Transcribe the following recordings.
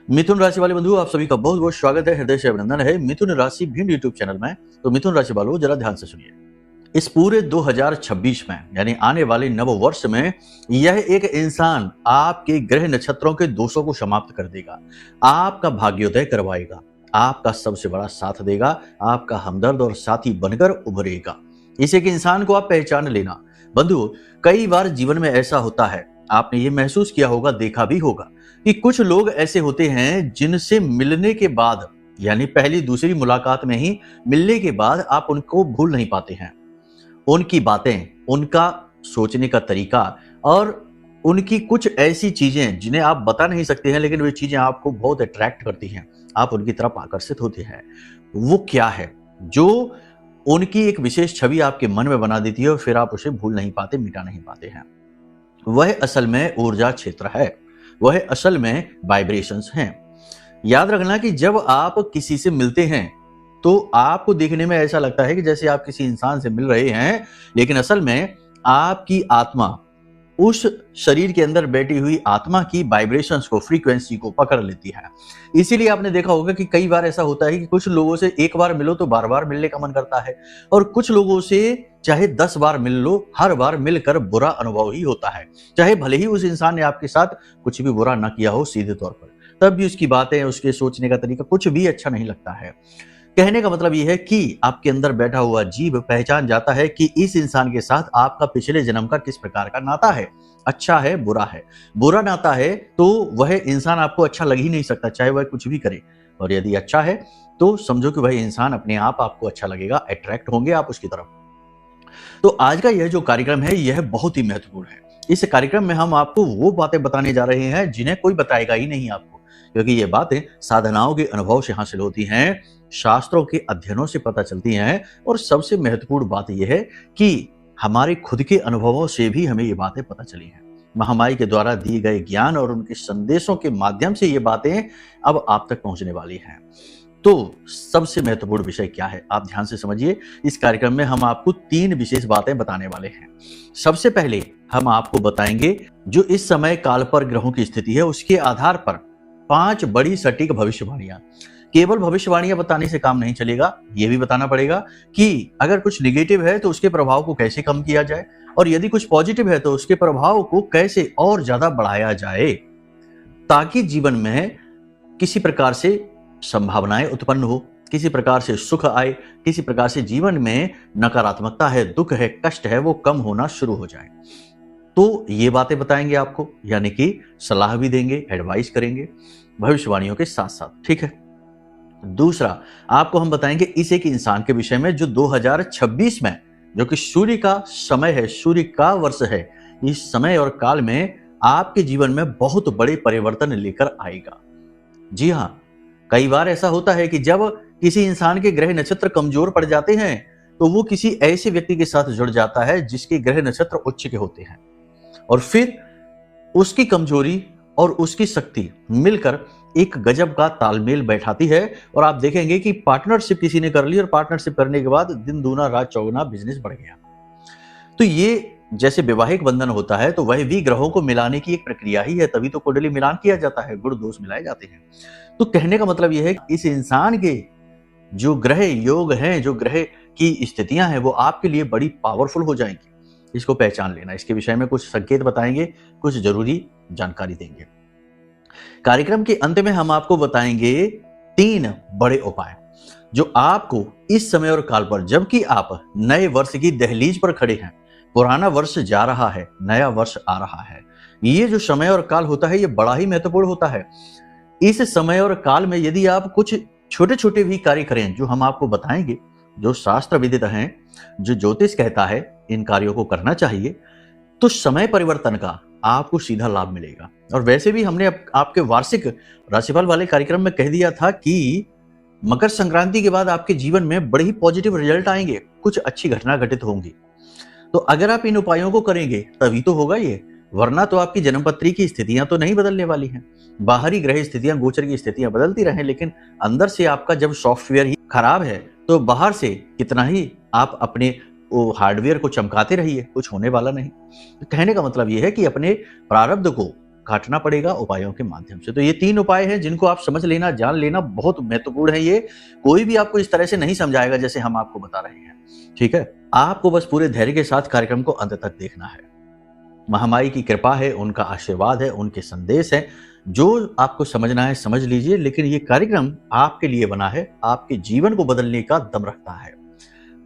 मिथुन राशि वाले बंधु, आप सभी का बहुत बहुत स्वागत है, हृदय से अभिनंदन है मिथुन राशि भिंड यूट्यूब चैनल में। तो मिथुन राशि वालों, जरा ध्यान से सुनिए। इस पूरे 2026 में यानी आने वाले नव वर्ष में यह एक इंसान आपके ग्रह नक्षत्रों के दोषों को समाप्त कर देगा, आपका भाग्योदय करवाएगा, आपका सबसे बड़ा साथ देगा, आपका हमदर्द और साथी बनकर उभरेगा। इस एक इंसान को आप पहचान लेना। बंधु, कई बार जीवन में ऐसा होता है, आपने ये महसूस किया होगा, देखा भी होगा कि कुछ लोग ऐसे होते हैं जिनसे मिलने के बाद यानी पहली दूसरी मुलाकात में ही मिलने के बाद आप उनको भूल नहीं पाते हैं। उनकी बातें, उनका सोचने का तरीका और उनकी कुछ ऐसी चीजें जिन्हें आप बता नहीं सकते हैं, लेकिन वे चीजें आपको बहुत अट्रैक्ट करती हैं, आप उनकी तरफ आकर्षित होते हैं। वो क्या है जो उनकी एक विशेष छवि आपके मन में बना देती है और फिर आप उसे भूल नहीं पाते, मिटा नहीं पाते हैं? वह असल में ऊर्जा क्षेत्र है, वह असल में वाइब्रेशंस हैं। याद रखना कि जब आप किसी से मिलते हैं तो आपको देखने में ऐसा लगता है कि जैसे आप किसी इंसान से मिल रहे हैं, लेकिन असल में आपकी आत्मा उस शरीर के अंदर बैठी हुई आत्मा की वाइब्रेशंस को, फ्रीक्वेंसी को पकड़ लेती है। इसीलिए आपने देखा होगा कि कई बार ऐसा होता है कि कुछ लोगों से एक बार मिलो तो बार बार मिलने का मन करता है, और कुछ लोगों से चाहे 10 बार मिल लो, हर बार मिलकर बुरा अनुभव ही होता है। चाहे भले ही उस इंसान ने आपके साथ कुछ भी बुरा ना किया हो सीधे तौर पर, तब भी उसकी बातें, उसके सोचने का तरीका कुछ भी अच्छा नहीं लगता है। कहने का मतलब यह है कि आपके अंदर बैठा हुआ जीव पहचान जाता है कि इस इंसान के साथ आपका पिछले जन्म का किस प्रकार का नाता है, अच्छा है, बुरा है। बुरा नाता है तो वह इंसान आपको अच्छा लग ही नहीं सकता, चाहे वह कुछ भी करे। और यदि अच्छा है तो समझो कि वह इंसान अपने आप आपको अच्छा लगेगा, अट्रैक्ट होंगे आप उसकी तरफ। तो आज का यह जो कार्यक्रम है, यह बहुत ही महत्वपूर्ण है। इस कार्यक्रम में हम आपको वो बातें बताने जा रहे हैं जिन्हें कोई बताएगा ही नहीं आपको, क्योंकि ये बातें साधनाओं के अनुभव से हासिल होती हैं, शास्त्रों के अध्ययनों से पता चलती हैं, और सबसे महत्वपूर्ण बात यह है कि हमारे खुद के अनुभवों से भी हमें ये बातें पता चली हैं। महामाई के द्वारा दिए गए ज्ञान और उनके संदेशों के माध्यम से ये बातें अब आप तक पहुंचने वाली हैं। तो सबसे महत्वपूर्ण विषय क्या है, आप ध्यान से समझिए। इस कार्यक्रम में हम आपको 3 विशेष बातें बताने वाले हैं। सबसे पहले हम आपको बताएंगे जो इस समय काल पर ग्रहों की स्थिति है, उसके आधार पर 5 बड़ी सटीक भविष्यवाणियां। केवल भविष्यवाणियां बताने से काम नहीं चलेगा, यह भी बताना पड़ेगा कि अगर कुछ निगेटिव है तो उसके प्रभाव को कैसे कम किया जाए, और यदि कुछ पॉजिटिव है तो उसके प्रभाव को कैसे और ज्यादा बढ़ाया जाए, ताकि जीवन में किसी प्रकार से संभावनाएं उत्पन्न हो, किसी प्रकार से सुख आए, किसी प्रकार से जीवन में नकारात्मकता है, दुख है, कष्ट है, वो कम होना शुरू हो जाए। तो ये बातें बताएंगे आपको, यानी कि सलाह भी देंगे, एडवाइस करेंगे भविष्यवाणियों के साथ साथ, ठीक है। दूसरा, आपको हम बताएंगे इस एक इंसान के विषय में जो 2026 में, जो कि सूर्य का समय है, सूर्य का वर्ष है, इस समय और काल में आपके जीवन में बहुत बड़े परिवर्तन लेकर आएगा। जी हाँ, कई बार ऐसा होता है कि जब किसी इंसान के ग्रह नक्षत्र कमजोर पड़ जाते हैं तो वो किसी ऐसे व्यक्ति के साथ जुड़ जाता है जिसके ग्रह नक्षत्र उच्च के होते हैं, और फिर उसकी कमजोरी और उसकी शक्ति मिलकर एक गजब का तालमेल बैठाती है, और आप देखेंगे कि पार्टनरशिप किसी ने कर ली, और पार्टनरशिप करने के बाद दिन दूना रात चौगुना बिजनेस बढ़ गया। तो ये जैसे वैवाहिक बंधन होता है तो वह भी ग्रहों को मिलाने की एक प्रक्रिया ही है, तभी तो कुंडली मिलान किया जाता है, गुण दोष मिलाए जाते हैं। तो कहने का मतलब यह है कि इस इंसान के जो ग्रह योग हैं, जो ग्रह की स्थितियां हैं, वो आपके लिए बड़ी पावरफुल हो जाएंगी। इसको पहचान लेना, इसके विषय में कुछ संकेत बताएंगे, कुछ जरूरी जानकारी देंगे। कार्यक्रम के अंत में हम आपको बताएंगे 3 बड़े उपाय जो आपको इस समय और काल पर, जबकि आप नए वर्ष की दहलीज पर खड़े हैं, पुराना वर्ष जा रहा है, नया वर्ष आ रहा है, ये जो समय और काल होता है ये बड़ा ही महत्वपूर्ण होता है। इस समय और काल में यदि आप कुछ छोटे छोटे भी कार्य करें, जो हम आपको बताएंगे, जो शास्त्र विदित हैं, जो ज्योतिष कहता है इन कार्यों को करना चाहिए, तो समय परिवर्तन का आपको सीधा लाभ मिलेगा। और वैसे भी हमने आपके वार्षिक राशिफल वाले कार्यक्रम में कह दिया था कि मकर संक्रांति के बाद आपके जीवन में बड़े ही पॉजिटिव रिजल्ट आएंगे, कुछ अच्छी घटना घटित होंगी। तो अगर आप इन उपायों को करेंगे तभी तो होगा ये, वरना तो आपकी जन्मपत्री की स्थितियां तो नहीं बदलने वाली हैं। बाहरी ग्रह स्थितियां, गोचर की स्थितियां बदलती रहें, लेकिन अंदर से आपका जब सॉफ्टवेयर ही खराब है तो बाहर से कितना ही आप अपने वो हार्डवेयर को चमकाते रहिए, कुछ होने वाला नहीं। तो कहने का मतलब यह है कि अपने प्रारब्ध को काटना पड़ेगा उपायों के माध्यम से। तो ये 3 उपाय हैं जिनको आप समझ लेना, जान लेना, बहुत महत्वपूर्ण है ये। कोई भी आपको इस तरह से नहीं समझाएगा जैसे हम आपको बता रहे हैं, ठीक है? आपको बस पूरे धैर्य के साथ कार्यक्रम को अंत तक देखना है। महामाई की कृपा है, उनका आशीर्वाद है, उनके संदेश है, जो आपको समझना है समझ लीजिए, लेकिन ये कार्यक्रम आपके लिए बना है, आपके जीवन को बदलने का दम रखता है।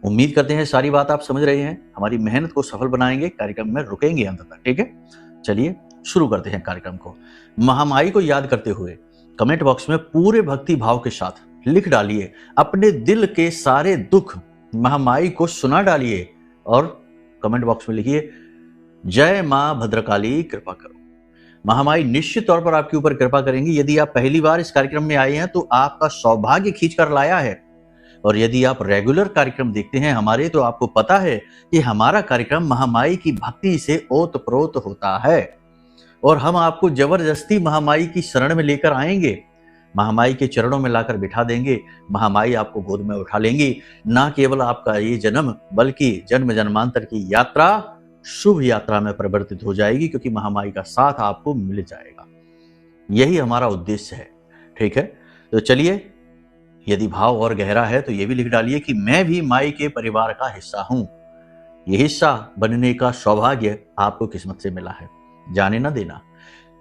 उम्मीद करते हैं सारी बात आप समझ रहे हैं, हमारी मेहनत को सफल बनाएंगे, कार्यक्रम में रुकेंगे अंत तक, ठीक है? चलिए शुरू करते हैं कार्यक्रम को। महामाई को याद करते हुए कमेंट बॉक्स में पूरे भक्ति भाव के साथ लिख डालिए, अपने दिल के सारे दुख महामाई को सुना डालिए और कमेंट बॉक्स में लिखिए, जय मां भद्रकाली कृपा करो। महामाई निश्चित तौर पर आपके ऊपर कृपा करेंगी। यदि आप पहली बार इस कार्यक्रम में आए हैं तो आपका सौभाग्य खींच कर लाया है, और यदि आप रेगुलर कार्यक्रम देखते हैं हमारे, तो आपको पता है कि हमारा कार्यक्रम महामाई की भक्ति से ओतप्रोत होता है, और हम आपको जबरदस्ती महामाई की शरण में लेकर आएंगे, महामाई के चरणों में लाकर बिठा देंगे, महामाई आपको गोद में उठा लेंगी। ना केवल आपका ये जन्म बल्कि जन्म जन्मांतर की यात्रा शुभ यात्रा में परिवर्तित हो जाएगी, क्योंकि महामाई का साथ आपको मिल जाएगा। यही हमारा उद्देश्य है, ठीक है? तो चलिए, यदि भाव और गहरा है तो ये भी लिख डालिए कि मैं भी माई के परिवार का हिस्सा हूं। ये हिस्सा बनने का सौभाग्य आपको किस्मत से मिला है, जाने ना देना।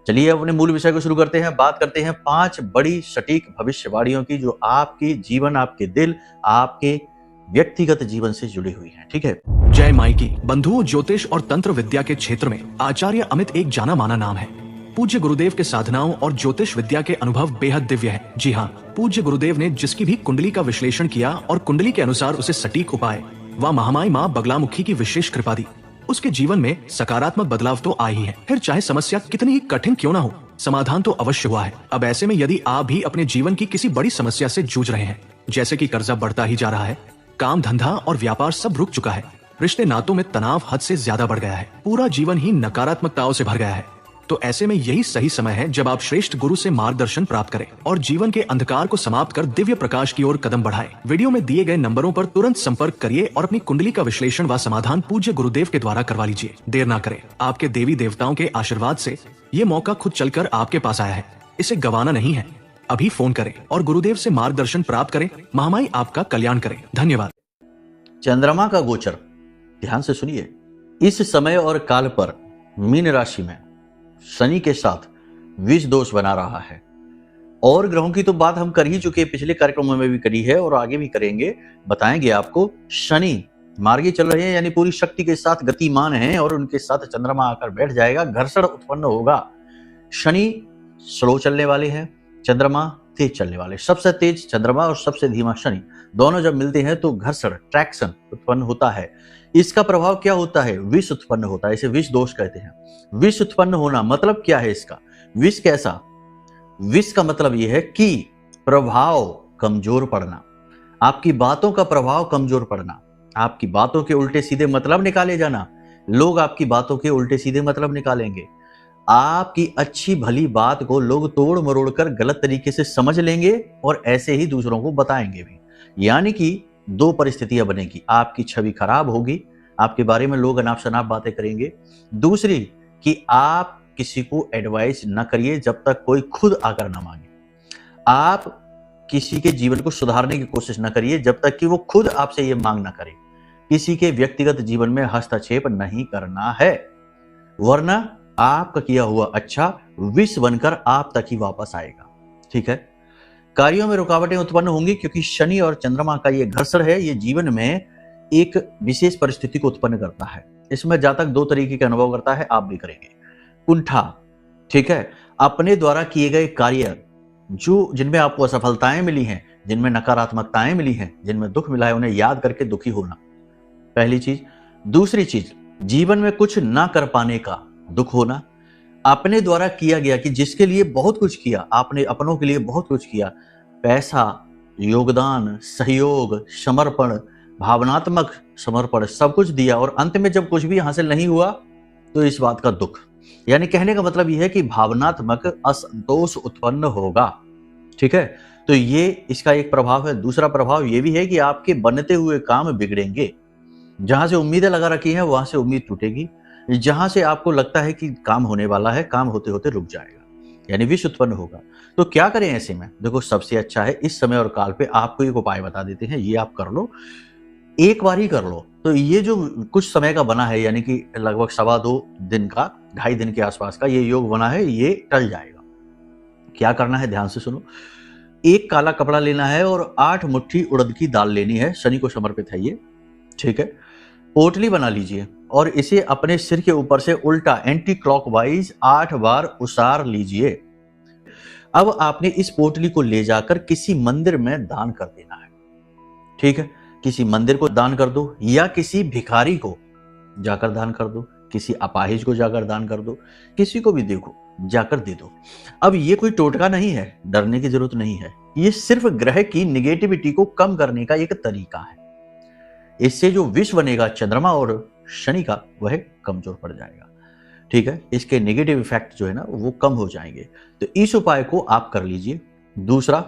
चलिए अपने मूल विषय को शुरू करते हैं। बात करते हैं 5 बड़ी सटीक भविष्यवाणियों की, जो आपके जीवन, आपके दिल, आपके व्यक्तिगत जीवन से जुड़ी हुई हैं, ठीक है? जय माई की। बंधुओं, ज्योतिष और तंत्र विद्या के क्षेत्र में आचार्य अमित एक जाना माना नाम है। पूज्य गुरुदेव के साधनाओं और ज्योतिष विद्या के अनुभव बेहद दिव्य है। जी हाँ, पूज्य गुरुदेव ने जिसकी भी कुंडली का विश्लेषण किया और कुंडली के अनुसार उसे सटीक उपाय व महामाई माँ बगलामुखी की विशेष कृपा दी, उसके जीवन में सकारात्मक बदलाव तो आए ही है। फिर चाहे समस्या कितनी ही कठिन क्यों ना हो, समाधान तो अवश्य हुआ है। अब ऐसे में यदि आप भी अपने जीवन की किसी बड़ी समस्या से जूझ रहे हैं, जैसे कि कर्जा बढ़ता ही जा रहा है, काम धंधा और व्यापार सब रुक चुका है, रिश्ते नातों में तनाव हद से ज्यादा बढ़ गया है, पूरा जीवन ही नकारात्मकताओं से भर गया है, तो ऐसे में यही सही समय है जब आप श्रेष्ठ गुरु से मार्गदर्शन प्राप्त करें और जीवन के अंधकार को समाप्त कर दिव्य प्रकाश की ओर कदम बढ़ाएं। वीडियो में दिए गए नंबरों पर तुरंत संपर्क करिए और अपनी कुंडली का विश्लेषण व समाधान पूज्य गुरुदेव के द्वारा करवा लीजिए। देर ना करें, आपके देवी देवताओं के आशीर्वाद से ये मौका खुद चलकर आपके पास आया है, इसे गंवाना नहीं है। अभी फोन करें और गुरुदेव से मार्गदर्शन प्राप्त करें। महामाई आपका कल्याण करें। धन्यवाद। चंद्रमा का गोचर, ध्यान से सुनिए। इस समय और काल पर मीन राशि में शनि के साथ विष दोष बना रहा है, और ग्रहों की तो बात हम कर ही चुके, पिछले कार्यक्रमों में भी करी है और आगे भी करेंगे, बताएंगे आपको। शनि मार्गी चल रहे हैं, यानी पूरी शक्ति के साथ गतिमान हैं, और उनके साथ चंद्रमा आकर बैठ जाएगा, घर्षण उत्पन्न होगा। शनि स्लो चलने वाले हैं, चंद्रमा तेज चलने वाले। सबसे तेज चंद्रमा और सबसे धीमा शनि, दोनों जब मिलते हैं तो घर्षण, ट्रैक्शन उत्पन्न होता है। इसका प्रभाव क्या होता है? विष उत्पन्न होता है, इसे विष दोष कहते हैं। विष उत्पन्न होना मतलब क्या है इसका? विष कैसा? विष का मतलब यह है कि प्रभाव कमजोर पड़ना, आपकी बातों का प्रभाव कमजोर पड़ना, आपकी बातों के उल्टे सीधे मतलब निकाले जाना। लोग आपकी बातों के उल्टे सीधे मतलब निकालेंगे, आपकी अच्छी भली बात को लोग तोड़ मरोड़ कर गलत तरीके से समझ लेंगे और ऐसे ही दूसरों को बताएंगे भी। यानी कि 2 परिस्थितियां बनेगी, आपकी छवि खराब होगी, आपके बारे में लोग अनाप शनाप बातें करेंगे। दूसरी कि आप किसी को एडवाइस न करिए जब तक कोई खुद आकर ना मांगे। आप किसी के जीवन को सुधारने की कोशिश न करिए जब तक कि वो खुद आपसे ये मांग ना करे। किसी के व्यक्तिगत जीवन में हस्तक्षेप नहीं करना है, वरना आपका किया हुआ अच्छा विष बनकर आप तक ही वापस आएगा, ठीक है? कार्यों में रुकावटें उत्पन्न होंगी, क्योंकि शनि और चंद्रमा का ये घर्षण है, ये जीवन में एक विशेष परिस्थिति को उत्पन्न करता है। इसमें जातक 2 तरीके के अनुभव करता है, आप भी करेंगे। कुंठा, ठीक है? अपने द्वारा किए गए कार्य जिनमें आपको असफलताएं मिली हैं, जिनमें नकारात्मकताएं मिली हैं, जिनमें दुख मिला है, उन्हें याद करके दुखी होना, पहली चीज। दूसरी चीज, जीवन में कुछ ना कर पाने का दुख होना। अपने द्वारा किया गया कि जिसके लिए बहुत कुछ किया, आपने अपनों के लिए बहुत कुछ किया, पैसा, योगदान, सहयोग, समर्पण, भावनात्मक समर्पण, सब कुछ दिया, और अंत में जब कुछ भी हासिल नहीं हुआ तो इस बात का दुख। यानी कहने का मतलब यह है कि भावनात्मक असंतोष उत्पन्न होगा, ठीक है? तो ये इसका एक प्रभाव है। दूसरा प्रभाव यह भी है कि आपके बनते हुए काम बिगड़ेंगे। जहां से उम्मीदें लगा रखी हैं वहां से उम्मीद टूटेगी। जहां से आपको लगता है कि काम होने वाला है, काम होते होते रुक जाएगा, यानी विष उत्पन्न होगा। तो क्या करें ऐसे में? देखो, सबसे अच्छा है इस समय और काल पे आपको एक उपाय बता देते हैं, ये आप कर लो, एक बार ही कर लो। तो ये जो कुछ समय का बना है, यानी कि लगभग 2.25 दिन का, 2.5 दिन के आसपास का ये योग बना है, ये टल जाएगा। क्या करना है, ध्यान से सुनो। एक काला कपड़ा लेना है और 8 मुट्ठी उड़द की दाल लेनी है, शनि को समर्पित है ये, ठीक है। पोटली बना लीजिए और इसे अपने सिर के ऊपर से उल्टा एंटी क्लॉकवाइज 8 बार उसार लीजिए। अब आपने इस पोटली को ले जाकर किसी मंदिर में दान कर देना है, ठीक है। किसी मंदिर को दान कर दो या किसी भिखारी को जाकर दान कर दो, किसी अपाहिज को जाकर दान कर दो, किसी को भी देखो जाकर दे दो। अब ये कोई टोटका नहीं है, डरने की जरूरत नहीं है, ये सिर्फ ग्रह की निगेटिविटी को कम करने का एक तरीका है। इससे जो विष बनेगा चंद्रमा और शनि का, वह कमजोर पड़ जाएगा, ठीक है। इसके नेगेटिव इफेक्ट जो है ना वो कम हो जाएंगे। तो इस उपाय को आप कर लीजिए। दूसरा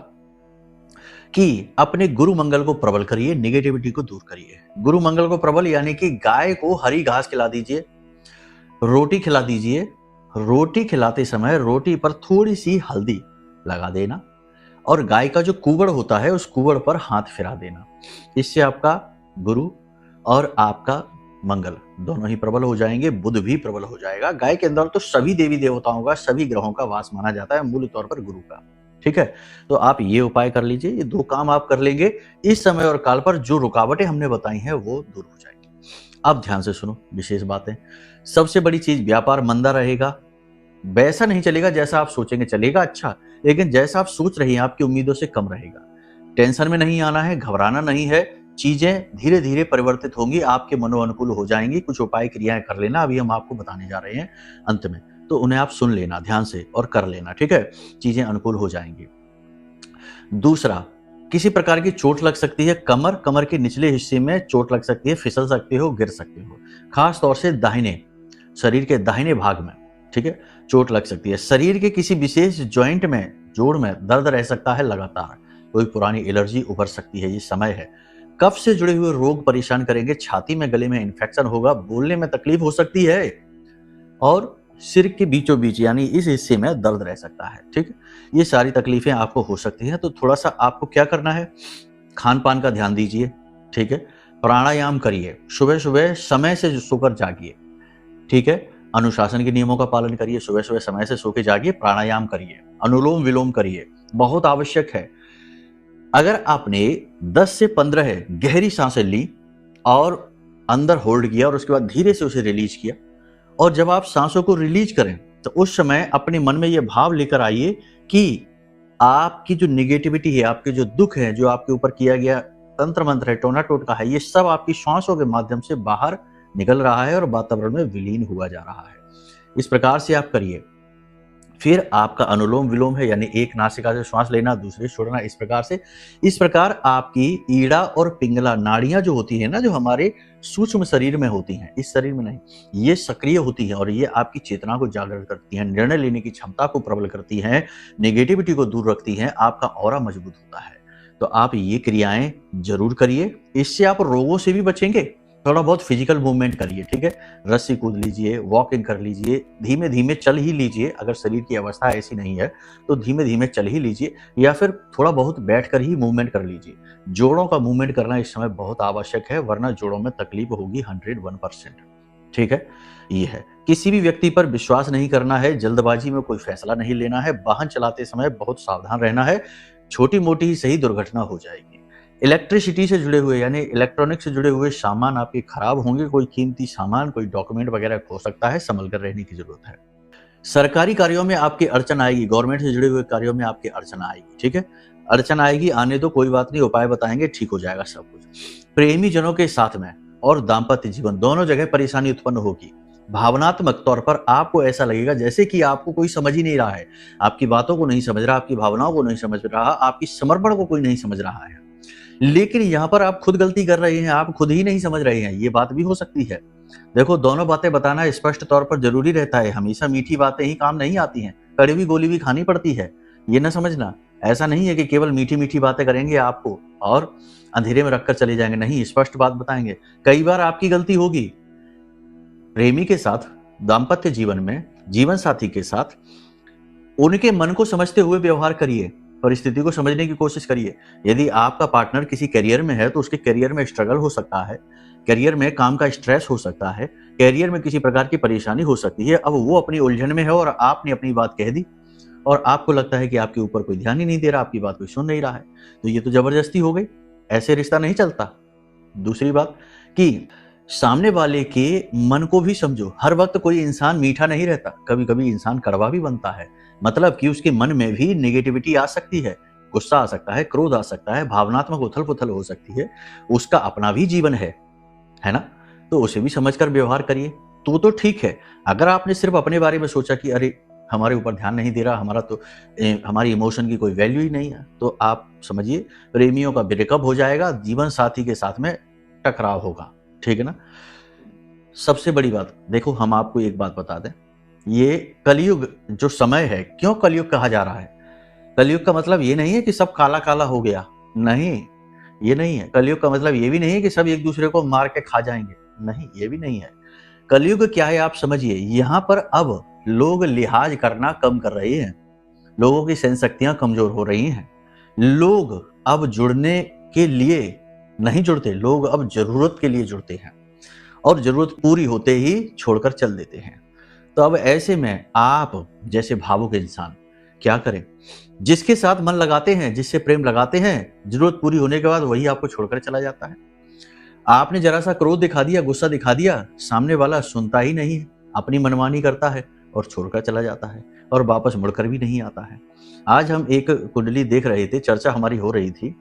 कि अपने गुरु मंगल को प्रबल करिए, नेगेटिविटी को दूर करिए। गुरु मंगल को प्रबल यानी कि गाय को हरी घास खिला दीजिए, रोटी खिला दीजिए। रोटी खिलाते समय रोटी पर थोड़ी सी हल्दी लगा देना और गाय का जो कुबड़ होता है उस कुबड़ पर हाथ फिरा देना। इससे आपका गुरु और आपका मंगल दोनों ही प्रबल हो जाएंगे, बुध भी प्रबल हो जाएगा। गाय के अंदर तो सभी देवी देवताओं का, सभी ग्रहों का वास माना जाता है, मूल तौर पर गुरु का, ठीक है। तो आप ये उपाय कर लीजिए, ये 2 काम आप कर लेंगे, इस समय और काल पर जो रुकावटें हमने बताई हैं वो दूर हो जाएंगी। अब ध्यान से सुनो विशेष बातें। सबसे बड़ी चीज, व्यापार मंदा रहेगा, वैसा नहीं चलेगा जैसा आप सोचेंगे, चलेगा अच्छा, लेकिन जैसा आप सोच रही हैं आपकी उम्मीदों से कम रहेगा। टेंशन में नहीं आना है, घबराना नहीं है, चीजें धीरे धीरे परिवर्तित होंगी, आपके मनोअनुकूल हो जाएंगी। कुछ उपाय क्रियाएं कर लेना, अभी हम आपको बताने जा रहे हैं अंत में, तो उन्हें आप सुन लेना ध्यान से और कर लेना, ठीक है। चीजें अनुकूल हो जाएंगी। दूसरा, किसी प्रकार की चोट लग सकती है, कमर के निचले हिस्से में चोट लग सकती है, फिसल सकते हो, गिर सकते हो, खास तौर से दाहिने, शरीर के दाहिने भाग में, ठीक है, चोट लग सकती है। शरीर के किसी विशेष जॉइंट में, जोड़ में दर्द रह सकता है लगातार, कोई पुरानी एलर्जी उभर सकती है, ये समय है। कफ से जुड़े हुए रोग परेशान करेंगे, छाती में, गले में इन्फेक्शन होगा, बोलने में तकलीफ हो सकती है और सिर के बीचों बीच यानी इस हिस्से में दर्द रह सकता है, ठीक है। ये सारी तकलीफें आपको हो सकती हैं। तो थोड़ा सा आपको क्या करना है, खान पान का ध्यान दीजिए, ठीक है। प्राणायाम करिए, सुबह सुबह समय से सोकर जागिए, ठीक है। अनुशासन के नियमों का पालन करिए, सुबह सुबह समय से सो के जागिए, प्राणायाम करिए, अनुलोम विलोम करिए, बहुत आवश्यक है। अगर आपने 10 से 15 गहरी सांसें ली और अंदर होल्ड किया और उसके बाद धीरे से उसे रिलीज किया, और जब आप सांसों को रिलीज करें तो उस समय अपने मन में यह भाव लेकर आइए कि आपकी जो निगेटिविटी है, आपके जो दुख है, जो आपके ऊपर किया गया तंत्र मंत्र है, टोना टोटका है, ये सब आपकी श्वासों के माध्यम से बाहर निकल रहा है और वातावरण में विलीन हुआ जा रहा है। इस प्रकार से आप करिए। फिर आपका अनुलोम विलोम है, यानी एक नासिका से श्वास लेना, दूसरे छोड़ना, इस प्रकार आपकी ईड़ा और पिंगला नाड़ियां जो होती है ना, जो हमारे सूक्ष्म शरीर में होती हैं, इस शरीर में नहीं, ये सक्रिय होती है और ये आपकी चेतना को जागृत करती हैं, निर्णय लेने की क्षमता को प्रबल करती हैं, नेगेटिविटी को दूर रखती हैं, आपका ऑरा मजबूत होता है। तो आप ये क्रियाएं जरूर करिए, इससे आप रोगों से भी बचेंगे। थोड़ा बहुत फिजिकल मूवमेंट करिए, ठीक है, रस्सी कूद लीजिए, वॉकिंग कर लीजिए, धीमे धीमे चल ही लीजिए। अगर शरीर की अवस्था ऐसी नहीं है तो धीमे धीमे चल ही लीजिए, या फिर थोड़ा बहुत बैठकर ही मूवमेंट कर लीजिए। जोड़ों का मूवमेंट करना इस समय बहुत आवश्यक है, वरना जोड़ों में तकलीफ होगी 101%, ठीक है। ये है, किसी भी व्यक्ति पर विश्वास नहीं करना है, जल्दबाजी में कोई फैसला नहीं लेना है, वाहन चलाते समय बहुत सावधान रहना है, छोटी मोटी ही सही दुर्घटना हो जाएगी। इलेक्ट्रिसिटी से जुड़े हुए यानी इलेक्ट्रॉनिक से जुड़े हुए सामान आपके खराब होंगे, कोई कीमती सामान, कोई डॉक्यूमेंट वगैरह खो सकता है, संभल कर रहने की जरूरत है। सरकारी कार्यों में आपकी अड़चन आएगी, गवर्नमेंट से जुड़े हुए कार्यों में आपकी अड़चन आएगी, ठीक है। अड़चन आएगी, आने दो, कोई बात नहीं, उपाय बताएंगे, ठीक हो जाएगा सब कुछ। प्रेमी जनों के साथ में और दाम्पत्य जीवन दोनों जगह परेशानी उत्पन्न होगी। भावनात्मक तौर पर आपको ऐसा लगेगा जैसे कि आपको कोई समझ ही नहीं रहा है, आपकी बातों को नहीं समझ रहा, आपकी भावनाओं को नहीं समझ रहा, आपकी समर्पण को कोई नहीं समझ रहा है। लेकिन यहाँ पर आप खुद गलती कर रहे हैं, आप खुद ही नहीं समझ रहे हैं, ये बात भी हो सकती है। देखो, दोनों बातें बताना स्पष्ट तौर पर जरूरी रहता है, हमेशा मीठी बातें ही काम नहीं आती हैं, कड़वी गोली भी खानी पड़ती है, ये ना समझना। ऐसा नहीं है कि केवल मीठी मीठी बातें करेंगे आपको और अंधेरे में रखकर चले जाएंगे, नहीं, स्पष्ट बात बताएंगे। कई बार आपकी गलती होगी, प्रेमी के साथ, दाम्पत्य जीवन में, जीवन साथी के साथ उनके मन को समझते हुए व्यवहार करिए, परिस्थिति को समझने की कोशिश करिए। यदि आपका पार्टनर किसी करियर में है तो उसके करियर में स्ट्रगल हो सकता है, करियर में काम का स्ट्रेस हो सकता है, करियर में किसी प्रकार की परेशानी हो सकती है। अब वो अपनी उलझन में है और आपने अपनी बात कह दी और आपको लगता है कि आपके ऊपर कोई ध्यान ही नहीं दे रहा, आपकी बात कोई सुन नहीं रहा है, तो ये तो जबरदस्ती हो गई, ऐसे रिश्ता नहीं चलता। दूसरी बात कि सामने वाले के मन को भी समझो। हर वक्त कोई इंसान मीठा नहीं रहता, कभी कभी इंसान कड़वा भी बनता है। मतलब कि उसके मन में भी नेगेटिविटी आ सकती है, गुस्सा आ सकता है, क्रोध आ सकता है, भावनात्मक उथल पुथल हो सकती है। उसका अपना भी जीवन है ना? तो उसे भी समझकर व्यवहार करिए तो ठीक है। अगर आपने सिर्फ अपने बारे में सोचा कि अरे हमारे ऊपर ध्यान नहीं दे रहा, हमारी इमोशन की कोई वैल्यू ही नहीं है, तो आप समझिए प्रेमियों का ब्रेकअप हो जाएगा, जीवन साथी के साथ में टकराव होगा। ठीक है ना? सबसे बड़ी बात देखो, हम आपको एक बात बता दें, ये कलयुग जो समय है, क्यों कलयुग कहा जा रहा है? कलयुग का मतलब ये नहीं है कि सब काला काला हो गया, नहीं, ये नहीं है। कलयुग का मतलब ये भी नहीं है कि सब एक दूसरे को मार के खा जाएंगे, नहीं, ये भी नहीं है। कलयुग क्या है आप समझिए, यहाँ पर अब लोग लिहाज करना कम कर रहे हैं, लोगों की सहन शक्तियां कमजोर हो रही हैं, लोग अब जुड़ने के लिए नहीं जुड़ते, लोग अब जरूरत के लिए जुड़ते हैं और जरूरत पूरी होते ही छोड़कर चल देते हैं। तो अब ऐसे में आप जैसे भावुक इंसान क्या करें? जिसके साथ मन लगाते हैं, जिससे प्रेम लगाते हैं, जरूरत पूरी होने के बाद वही आपको छोड़कर चला जाता है। आपने जरा सा क्रोध दिखा दिया, गुस्सा दिखा दिया, सामने वाला सुनता ही नहीं है, अपनी मनमानी करता है और छोड़कर चला जाता है और वापस मुड़कर भी नहीं आता है। आज हम एक कुंडली देख रहे थे, चर्चा हमारी हो रही थी,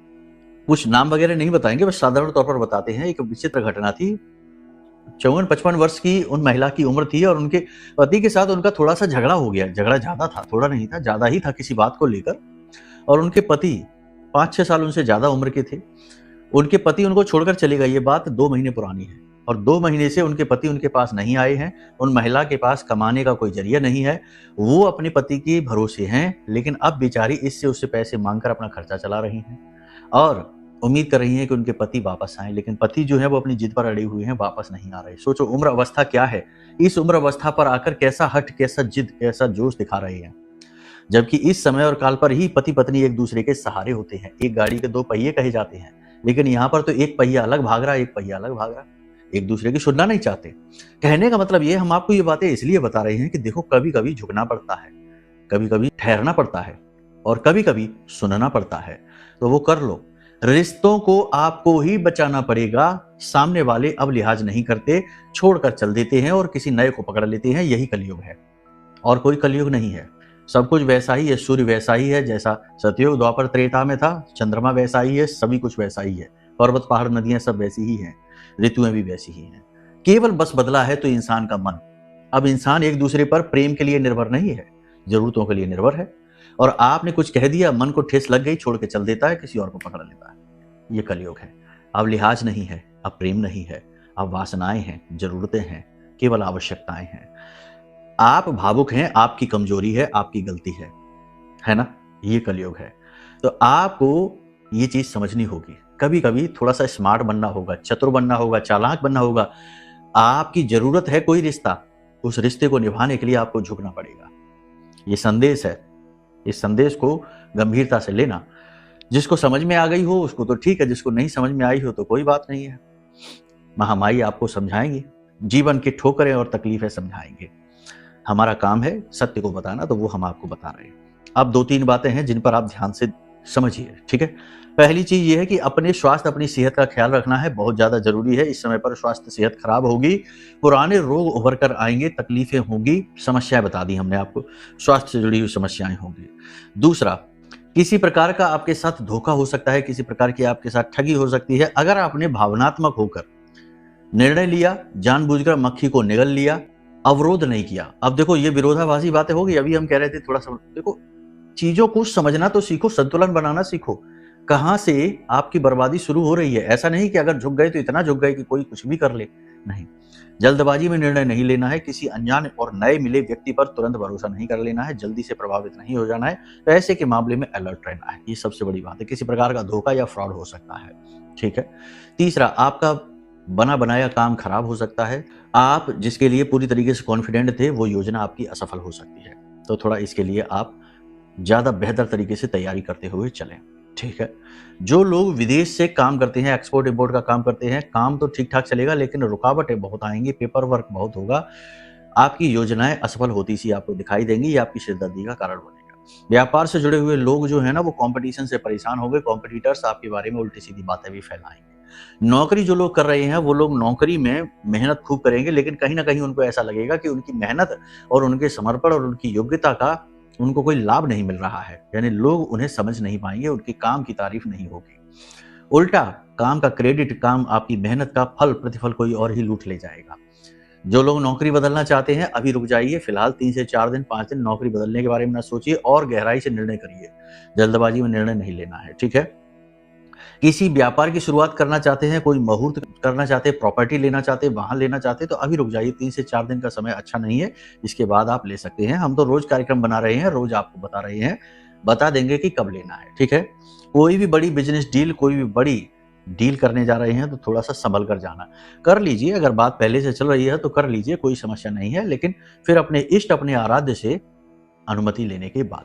कुछ नाम वगैरह नहीं बताएंगे, बस साधारण तौर पर बताते हैं। एक विचित्र घटना थी, 54-55 वर्ष की उन महिला की उम्र थी और उनके पति के साथ उनका थोड़ा सा झगड़ा हो गया। झगड़ा ज्यादा था, थोड़ा नहीं था, ज्यादा ही था किसी बात को लेकर। और उनके पति 5-6 साल उनसे ज्यादा उम्र के थे। उनके पति उनको छोड़कर चले गए। ये बात 2 महीने पुरानी है और 2 महीने से उनके पति उनके पास नहीं आए हैं। उन महिला के पास कमाने का कोई जरिया नहीं है, वो अपने पति के भरोसे हैं, लेकिन अब बेचारी इससे उससे पैसे मांगकर अपना खर्चा चला रही हैं और उम्मीद कर रही हैं कि उनके पति वापस आए, लेकिन पति जो है वो अपनी जिद पर अड़े हुए हैं, वापस नहीं आ रहे। सोचो उम्र अवस्था क्या है, इस उम्र अवस्था पर आकर कैसा हट, कैसा जिद, कैसा जोश दिखा रहे हैं। जबकि इस समय और काल पर ही पति पत्नी एक दूसरे के सहारे होते हैं, एक गाड़ी के 2 पहिए कहे जाते हैं, लेकिन यहाँ पर तो एक पहिया अलग भाग रहा, एक पहिया अलग भाग रहा, एक दूसरे की सुनना नहीं चाहते। कहने का मतलब ये, हम आपको ये बातें इसलिए बता रहे हैं कि देखो कभी कभी झुकना पड़ता है, कभी कभी ठहरना पड़ता है और कभी कभी सुनना पड़ता है, तो वो कर लो। रिश्तों को आपको ही बचाना पड़ेगा। सामने वाले अब लिहाज नहीं करते, छोड़कर चल देते हैं और किसी नए को पकड़ लेते हैं। यही कलयुग है और कोई कलयुग नहीं है। सब कुछ वैसा ही है, सूर्य वैसा ही है जैसा सतयुग द्वापर त्रेता में था, चंद्रमा वैसा ही है, सभी कुछ वैसा ही है, पर्वत पहाड़ नदियां सब वैसी ही हैं, ऋतुएं भी वैसी ही हैं। केवल बस बदला है तो इंसान का मन। अब इंसान एक दूसरे पर प्रेम के लिए निर्भर नहीं है, जरूरतों के लिए निर्भर है। और आपने कुछ कह दिया, मन को ठेस लग गई, छोड़ के चल देता है, किसी और को पकड़ लेता है। ये कलयुग है। अब लिहाज नहीं है, अब प्रेम नहीं है, अब वासनाएं हैं, जरूरतें हैं, केवल आवश्यकताएं हैं। आप भावुक हैं, आपकी कमजोरी है, आपकी गलती है ना? ये कलयुग है। तो आपको ये चीज समझनी होगी। कभी कभी थोड़ा सा स्मार्ट बनना होगा, चतुर बनना होगा, चालाक बनना होगा। आपकी जरूरत है कोई रिश्ता, उस रिश्ते को निभाने के लिए आपको झुकना पड़ेगा। ये संदेश है, इस संदेश को गंभीरता से लेना। जिसको समझ में आ गई हो उसको तो ठीक है, जिसको नहीं समझ में आई हो तो कोई बात नहीं है। महामाई आपको समझाएंगे, जीवन की ठोकरें और तकलीफें समझाएंगे। हमारा काम है सत्य को बताना, तो वो हम आपको बता रहे हैं। अब 2-3 बातें हैं जिन पर आप ध्यान से समझिए, ठीक है? पहली चीज ये है कि अपने स्वास्थ्य, अपनी सेहत का ख्याल रखना है, बहुत ज्यादा जरूरी है। इस समय पर स्वास्थ्य सेहत खराब होगी, पुराने रोग उभर कर आएंगे, तकलीफें होंगी, समस्याएं बता दी हमने आपको, स्वास्थ्य से जुड़ी हुई समस्याएं होंगी। दूसरा, किसी प्रकार का आपके साथ धोखा हो सकता है, किसी प्रकार की आपके साथ ठगी हो सकती है। अगर आपने भावनात्मक होकर निर्णय लिया, जानबूझकर मक्खी को निगल लिया, अवरोध नहीं किया। अब देखो ये विरोधाभासी बातें होगी। अभी हम कह रहे थे थोड़ा सा, देखो चीजों को समझना तो सीखो, संतुलन बनाना सीखो। कहां से आपकी बर्बादी शुरू हो रही है। ऐसा नहीं कि अगर झुक गए तो इतना झुक गए कि कोई कुछ भी कर ले, नहीं। जल्दबाजी में निर्णय नहीं लेना है, किसी अनजान और नए मिले व्यक्ति पर तुरंत भरोसा नहीं कर लेना है, जल्दी से प्रभावित नहीं हो जाना है। तो ऐसे के मामले में अलर्ट रहना है, ये सबसे बड़ी बात है। किसी प्रकार का धोखा या फ्रॉड हो सकता है, ठीक है? तीसरा, आपका बना बनाया काम खराब हो सकता है। आप जिसके लिए पूरी तरीके से कॉन्फिडेंट थे वो योजना आपकी असफल हो सकती है। तो थोड़ा इसके लिए आप ज़्यादा बेहतर तरीके से तैयारी करते हुए चलें, ठीक है। जो लोग विदेश से काम करते हैं, एक्सपोर्ट इंपोर्ट का काम करते हैं, काम तो ठीक ठाक चलेगा लेकिन रुकावटें बहुत आएंगी, पेपर वर्क बहुत होगा, आपकी योजनाएं असफल होती सी आपको दिखाई देंगी, ये आपकी सिरदर्दी का कारण बनेगा। व्यापार से जुड़े हुए लोग जो है ना वो कंपटीशन से परेशान हो गए, कॉम्पिटिटर्स आपके बारे में उल्टी सीधी बातें भी फैलाएंगे। नौकरी जो लोग कर रहे हैं वो लोग नौकरी में मेहनत खूब करेंगे लेकिन कहीं ना कहीं उनको ऐसा लगेगा कि उनकी मेहनत और उनके समर्पण और उनकी योग्यता का उनको कोई लाभ नहीं मिल रहा है, यानी लोग उन्हें समझ नहीं पाएंगे, उनके काम की तारीफ नहीं होगी। उल्टा काम का क्रेडिट, काम आपकी मेहनत का फल प्रतिफल कोई और ही लूट ले जाएगा। जो लोग नौकरी बदलना चाहते हैं अभी रुक जाइए, फिलहाल 3 से 4 दिन 5 दिन नौकरी बदलने के बारे में ना सोचिए और गहराई से निर्णय करिए, जल्दबाजी में निर्णय नहीं लेना है, ठीक है। किसी व्यापार की शुरुआत करना चाहते हैं, कोई मुहूर्त करना चाहते हैं, प्रॉपर्टी लेना चाहते हैं, वाहन लेना चाहते हैं तो अभी रुक जाइए, 3 से 4 दिन का समय अच्छा नहीं है, इसके बाद आप ले सकते हैं। हम तो रोज कार्यक्रम बना रहे हैं, रोज आपको बता रहे हैं, बता देंगे कि कब लेना है, ठीक है। कोई भी बड़ी बिजनेस डील, कोई भी बड़ी डील करने जा रहे हैं तो थोड़ा सा संभल कर जाना, कर लीजिए। अगर बात पहले से चल रही है तो कर लीजिए, कोई समस्या नहीं है, लेकिन फिर अपने इष्ट, अपने आराध्य से अनुमति लेने के बाद।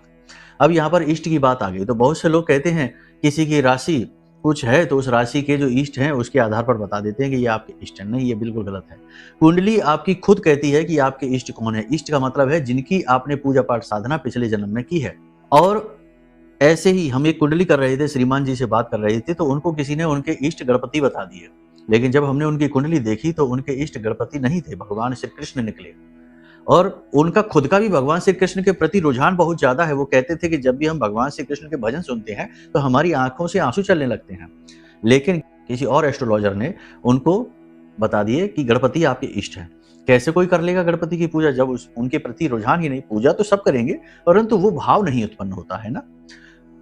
अब यहाँ पर इष्ट की बात आ गई तो बहुत से लोग कहते हैं किसी की राशि कुछ है तो उस राशि के जो इष्ट हैं उसके आधार पर बता देते हैं कि ये आपके इष्ट हैं। नहीं, ये बिल्कुल गलत है। कुंडली आपकी खुद कहती है कि आपके इष्ट कौन है। इष्ट का मतलब है जिनकी आपने पूजा पाठ साधना पिछले जन्म में की है। और ऐसे ही हम एक कुंडली कर रहे थे, श्रीमान जी से बात कर रहे थे तो उनको किसी ने उनके इष्ट गणपति बता दिए, लेकिन जब हमने उनकी कुंडली देखी तो उनके इष्ट गणपति नहीं थे, भगवान श्री कृष्ण निकले। और उनका खुद का भी भगवान श्री कृष्ण के प्रति रुझान बहुत ज्यादा है। वो कहते थे कि जब भी हम भगवान श्री कृष्ण के भजन सुनते हैं तो हमारी आंखों से आंसू चलने लगते हैं। लेकिन किसी और एस्ट्रोलॉजर ने उनको बता दिए कि गणपति आपके इष्ट हैं। कैसे कोई कर लेगा गणपति की पूजा जब उनके प्रति रुझान ही नहीं? पूजा तो सब करेंगे परंतु वो भाव नहीं उत्पन्न होता है ना,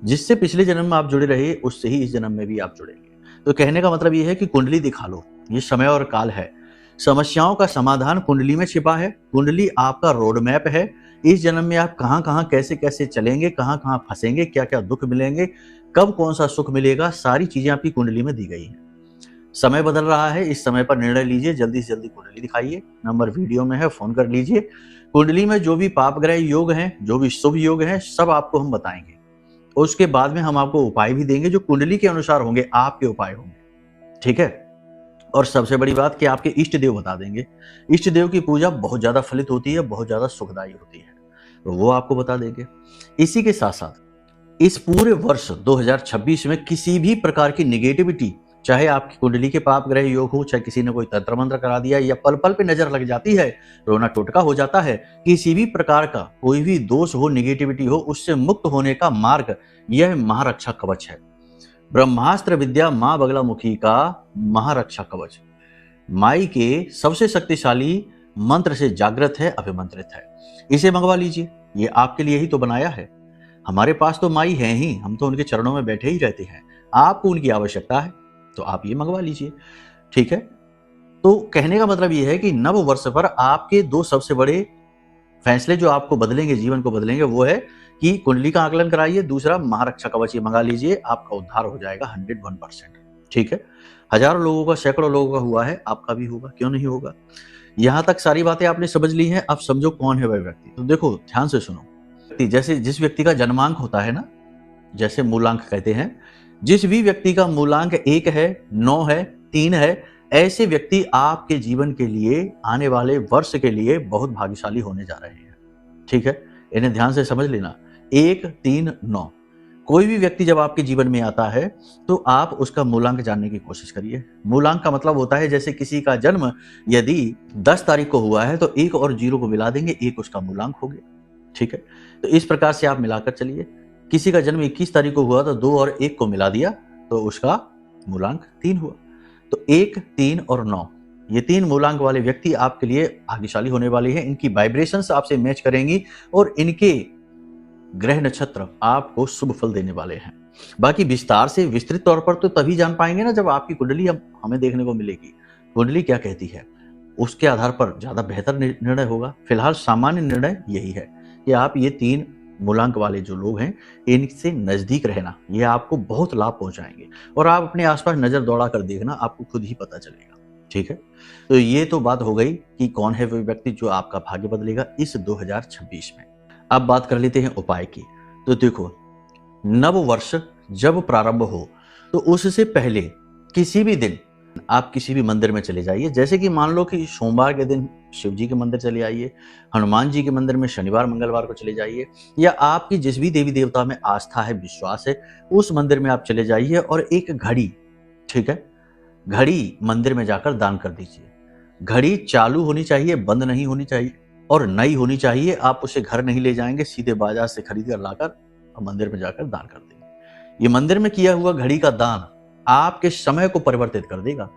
जिससे पिछले जन्म में आप जुड़े रहे उससे ही इस जन्म में भी आप जुड़ेंगे। तो कहने का मतलब ये है कि कुंडली दिखा लो, ये समय और काल है। समस्याओं का समाधान कुंडली में छिपा है। कुंडली आपका रोड मैप है। इस जन्म में आप कहां कहां कैसे कैसे चलेंगे, कहां कहां फंसेंगे, क्या क्या दुख मिलेंगे, कब कौन सा सुख मिलेगा, सारी चीजें आपकी कुंडली में दी गई हैं। समय बदल रहा है, इस समय पर निर्णय लीजिए, जल्दी से जल्दी कुंडली दिखाइए। नंबर वीडियो में है, फोन कर लीजिए। कुंडली में जो भी पाप ग्रह योग हैं, जो भी शुभ योग हैं, सब आपको हम बताएंगे। उसके बाद में हम आपको उपाय भी देंगे जो कुंडली के अनुसार होंगे, आपके उपाय होंगे, ठीक है। और सबसे बड़ी बात कि आपके इष्ट देव बता देंगे। इष्ट देव की पूजा बहुत ज्यादा फलित होती है, बहुत ज्यादा सुखदायी होती है, तो वो आपको बता देंगे। इसी के साथ साथ इस पूरे वर्ष 2026 में किसी भी प्रकार की निगेटिविटी, चाहे आपकी कुंडली के पाप ग्रह योग हो, चाहे किसी ने कोई तंत्र मंत्र करा दिया या पल पल पे नजर लग जाती है, रोना टोटका हो जाता है, किसी भी प्रकार का कोई भी दोष हो, निगेटिविटी हो, उससे मुक्त होने का मार्ग यह महारक्षा कवच है। ब्रह्मास्त्र विद्या मां बगलामुखी का महारक्षा कवच माई के सबसे शक्तिशाली मंत्र से जागृत है, अभिमंत्रित है। इसे मंगवा लीजिए, ये आपके लिए ही तो बनाया है। हमारे पास तो माई है ही, हम तो उनके चरणों में बैठे ही रहते हैं। आपको उनकी आवश्यकता है तो आप ये मंगवा लीजिए, ठीक है। तो कहने का मतलब ये है कि नव वर्ष पर आपके दो सबसे बड़े फैसले जो आपको बदलेंगे, जीवन को बदलेंगे, वो है कि कुंडली का आकलन कराइए, दूसरा महारक्षा कवच मंगा लीजिए, आपका उद्धार हो जाएगा 101%, ठीक है। हजारों लोगों का, सैकड़ों लोगों का हुआ है, आपका भी होगा, क्यों नहीं होगा। यहां तक सारी बातें आपने समझ ली हैं, अब समझो कौन है वह व्यक्ति। तो देखो ध्यान से सुनो, जैसे जिस व्यक्ति का जन्मांक होता है ना, जैसे मूलांक कहते हैं, जिस भी व्यक्ति का मूलांक 1 है, 9 है, 3 है, ऐसे व्यक्ति आपके जीवन के लिए, आने वाले वर्ष के लिए बहुत भाग्यशाली होने जा रहे हैं, ठीक है। इन्हें ध्यान से समझ लेना, 1, 3, 9। कोई भी व्यक्ति जब आपके जीवन में आता है तो आप उसका मूलांक जानने की कोशिश करिए। मूलांक का मतलब होता है जैसे किसी का जन्म यदि 10 तारीख को हुआ है तो 1 और 0 को मिला देंगे, 1 उसका मूलांक हो गया, ठीक है। तो इस प्रकार से आप मिलाकर चलिए। किसी का जन्म 21 तारीख को हुआ तो 2 और 1 को मिला दिया तो उसका मूलांक 3 हुआ। तो 1, 3 और 9, ये 3 मूलांक वाले व्यक्ति आपके लिए भाग्यशाली होने वाले हैं। इनकी वाइब्रेशंस आपसे मैच करेंगी और इनके ग्रह नक्षत्र आपको शुभ फल देने वाले हैं। बाकी विस्तार से, विस्तृत तौर पर तो तभी जान पाएंगे ना जब आपकी कुंडली हमें देखने को मिलेगी। कुंडली क्या कहती है उसके आधार पर ज्यादा बेहतर निर्णय होगा। फिलहाल सामान्य निर्णय यही है कि आप ये 3 मूलांक वाले जो लोग हैं इनसे नजदीक रहना, ये आपको बहुत लाभ पहुंचाएंगे। और आप अपने आसपास नजर दौड़ा कर देखना, आपको खुद ही पता चलेगा। ठीक है, तो ये तो बात हो गई कि कौन है वो व्यक्ति जो आपका भाग्य बदलेगा इस 2026 में। अब बात कर लेते हैं उपाय की। तो देखो, नव वर्ष जब प्रारंभ हो तो उससे पहले किसी भी दिन आप किसी भी मंदिर में चले जाइए। जैसे कि मान लो कि सोमवार के दिन शिव जी के मंदिर चले आइए, हनुमान जी के मंदिर में शनिवार मंगलवार को चले जाइए, या आपकी जिस भी देवी देवता में आस्था है, विश्वास है, उस मंदिर में आप चले जाइए और एक घड़ी, ठीक है, घड़ी मंदिर में जाकर दान कर दीजिए। घड़ी चालू होनी चाहिए, बंद नहीं होनी चाहिए और नई होनी चाहिए। आप उसे घर नहीं ले जाएंगे, सीधे बाजार से खरीद कर लाकर मंदिर में जाकर दान कर देंगे। ये मंदिर में किया हुआ घड़ी का दान आपके समय को परिवर्तित कर देगा।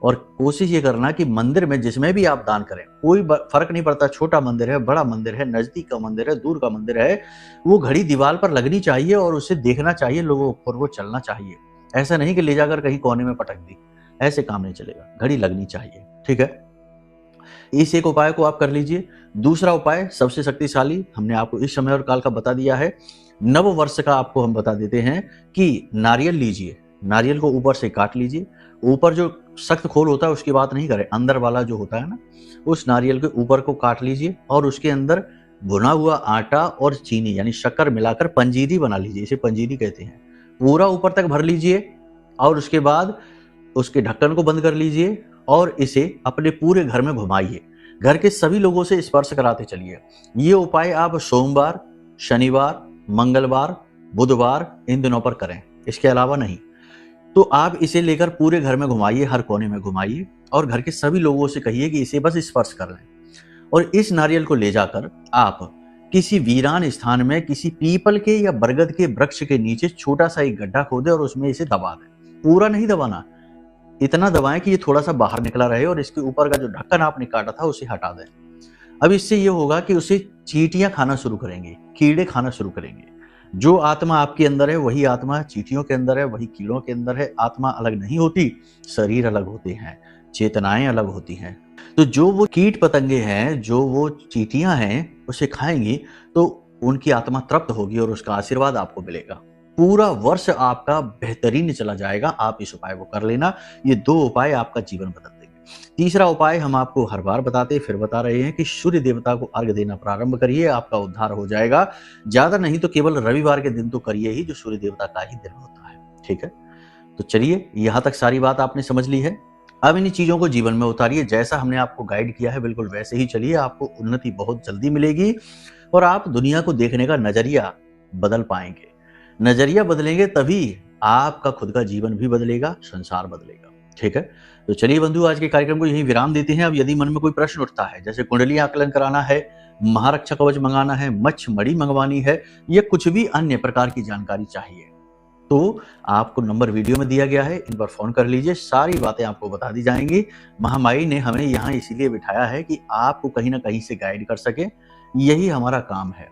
और कोशिश ये करना कि मंदिर में जिसमें भी आप दान करें, कोई फर्क नहीं पड़ता, छोटा मंदिर है, बड़ा मंदिर है, नजदीक का मंदिर है, दूर का मंदिर है, वो घड़ी दीवार पर लगनी चाहिए और उसे देखना चाहिए लोगों पर, वो चलना चाहिए। ऐसा नहीं कि ले जाकर कहीं कोने में पटक दी, ऐसे काम नहीं चलेगा, घड़ी लगनी चाहिए, ठीक है। इस एक उपाय को आप कर लीजिए। दूसरा उपाय सबसे शक्तिशाली हमने आपको इस समय और काल का बता दिया है। नव वर्ष का आपको हम बता देते हैं कि नारियल लीजिए, नारियल को ऊपर से काट लीजिए। ऊपर जो सख्त खोल होता है उसकी बात नहीं करें, अंदर वाला जो होता है ना, उस नारियल के ऊपर को काट लीजिए और उसके अंदर भुना हुआ आटा और चीनी यानी शक्कर मिलाकर पंजीरी बना लीजिए, इसे पंजीरी कहते हैं। पूरा ऊपर तक भर लीजिए और उसके बाद उसके ढक्कन को बंद कर लीजिए और इसे अपने पूरे घर में घुमाइए। घर के सभी लोगों से स्पर्श कराते चलिए। ये उपाय आप सोमवार, शनिवार, मंगलवार, बुधवार इन दिनों पर करें, इसके अलावा नहीं। तो आप इसे लेकर पूरे घर में घुमाइए, हर कोने में घुमाइए और घर के सभी लोगों से कहिए कि इसे बस स्पर्श कर लें। और इस नारियल को ले जाकर आप किसी वीरान स्थान में किसी पीपल के या बरगद के वृक्ष के नीचे छोटा सा एक गड्ढा खोदें और उसमें इसे दबा दें। पूरा नहीं दबाना, इतना दबाएं कि ये थोड़ा सा बाहर निकला रहे और इसके ऊपर का जो ढक्कन आपने काटा था उसे हटा दें। अब इससे ये होगा कि उसे चींटियां खाना शुरू करेंगे, कीड़े खाना शुरू करेंगे। जो आत्मा आपके अंदर है वही आत्मा चींटियों के अंदर है, वही कीड़ों के अंदर है। आत्मा अलग नहीं होती, शरीर अलग होते हैं, चेतनाएं अलग होती हैं। तो जो वो कीट पतंगे हैं, जो वो चींटियां हैं, उसे खाएंगी तो उनकी आत्मा तृप्त होगी और उसका आशीर्वाद आपको मिलेगा। पूरा वर्ष आपका बेहतरीन चला जाएगा। आप इस उपाय को कर लेना। ये दो उपाय आपका जीवन बदल देंगे। तीसरा उपाय हम आपको हर बार बताते फिर बता रहे हैं कि सूर्य देवता को अर्घ देना प्रारंभ करिए, आपका उद्धार हो जाएगा। ज्यादा नहीं तो केवल रविवार के दिन तो करिए ही, जो सूर्य देवता का ही दिन होता है, ठीक है। तो चलिए, यहां तक सारी बात आपने समझ ली है। अब इन चीजों को जीवन में उतारिए। जैसा हमने आपको गाइड किया है बिल्कुल वैसे ही चलिए। आपको उन्नति बहुत जल्दी मिलेगी और आप दुनिया को देखने का नजरिया बदल पाएंगे। नजरिया बदलेंगे तभी आपका खुद का जीवन भी बदलेगा, संसार बदलेगा, ठीक है। तो चलिए बंधु, आज के कार्यक्रम को यहीं विराम देते हैं। अब यदि मन में कोई प्रश्न उठता है, जैसे कुंडली आकलन कराना है, महारक्षा कवच मंगाना है, मच्छ मणि मंगवानी है, या कुछ भी अन्य प्रकार की जानकारी चाहिए, तो आपको नंबर वीडियो में दिया गया है, इन पर फोन कर लीजिए। सारी बातें आपको बता दी जाएंगी। महामाई ने हमें यहाँ इसीलिए बिठाया है कि आपको कहीं ना कहीं से गाइड कर सके। यही हमारा काम है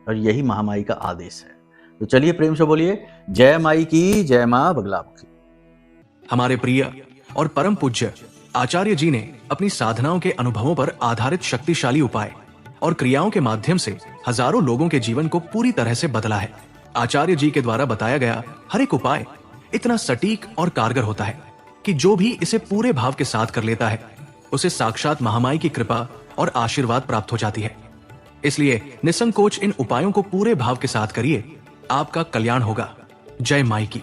और यही महामाई का आदेश है। तो चलिए प्रेम से बोलिए, जय माई की, जय मां बगलामुखी। हमारे प्रिय और परम पूज्य आचार्य जी ने अपनी साधनाओं के अनुभवों पर आधारित शक्तिशाली उपाय और क्रियाओं के माध्यम से हजारों लोगों के जीवन को पूरी तरह से बदला है। आचार्य जी के द्वारा बताया गया हर एक उपाय इतना सटीक और कारगर होता है कि जो भी इसे पूरे भाव के साथ कर लेता है उसे साक्षात महामाई की कृपा और आशीर्वाद प्राप्त हो जाती है। इसलिए निसंकोच इन उपायों को पूरे भाव के साथ करिए, आपका कल्याण होगा। जय माई की।